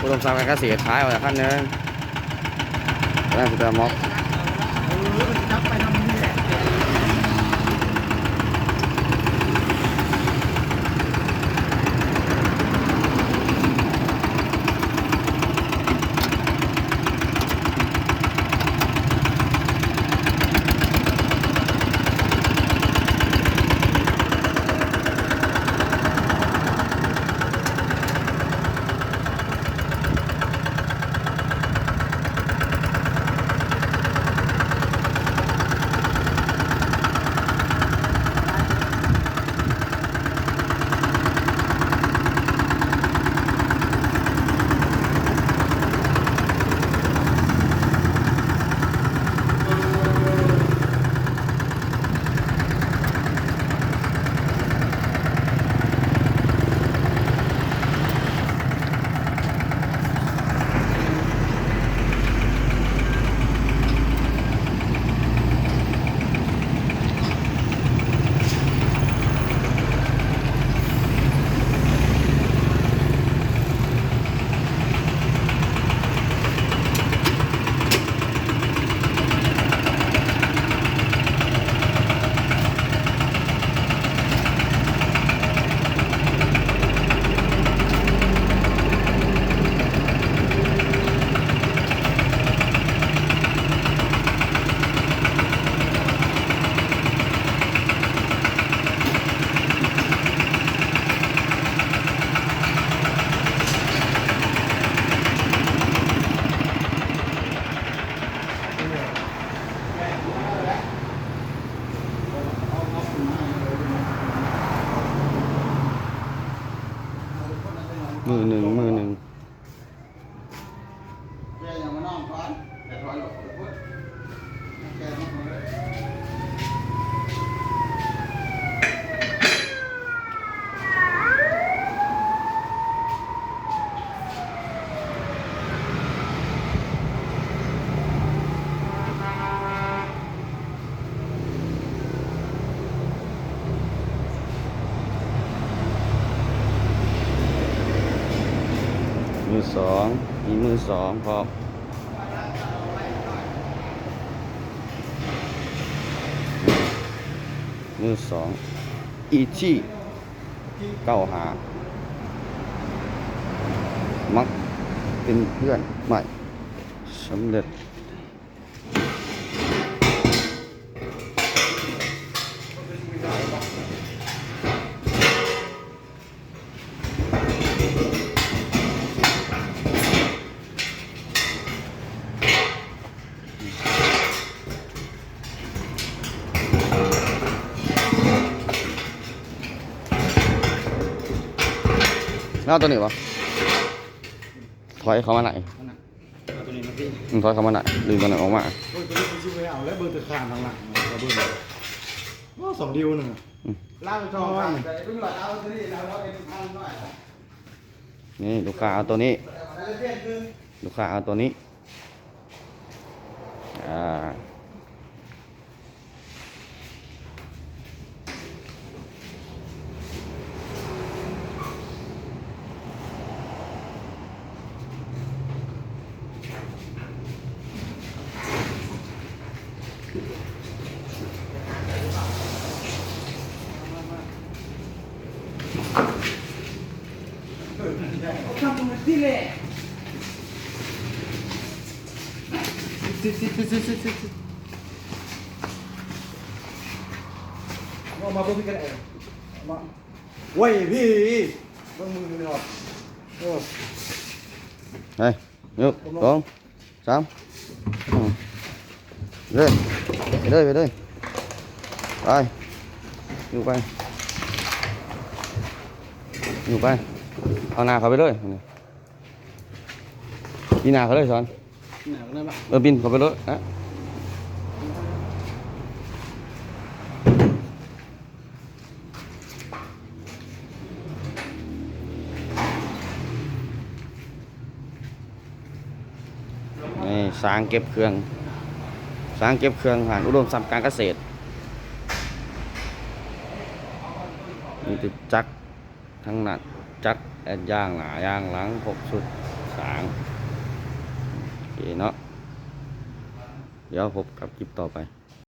อุดมทรัพย์การเกษตรขายออกจากขั้นหนึงแล้วสุดท้ายม็อกนับไปทำนี่แหละมือหนึ่งแกยังมาน้องก่อนแต่ถอยหลบพุทธแกมาคนเลยมือสองมีมือสองพอมือสองอีชี่เก้าหามักเป็นเพื่อนใหม่สำเร็จแล้วตัวนี้ปะถอยเข้ามาไหนตัวนี้มาที่ถอยเข้ามาไหนดึงตัวไหนออกมาโอ้ยตัวนี้คุณชิวเอาแล้วเบอร์ตะขานหลังๆเราเบอร์เลยว่าสองดิวหนึ่งล่าไปจองแต่เพิ่งหลอดเอาตัวนี้เราว่าเป็นพันหน่อยนี่ลูกค้าเอาตัวนี้ลูกค้าเอาตัวนี้ทำตรงนี้เลยมาเพิ่มกันเองมาเว้ยพี่ต้องมือเลยหรอเฮ้ยหนึ่งสองสามเลยไปเลยไปเลยไปอยู่ไปอยู่ไปเอาหน้าเขาไปเลยปีหน้าเขาเลยสอนบินเขาไปเลยนะนี่สร้างเก็บเครื่องผ่านอุดมทรัพย์การเกษตรมีติดจักรทั้งนั้นจักรแอดย่างหน้าย่างหลัง6 ชุด สางโอเคเนาะเดี๋ยวพบกับคลิปต่อไป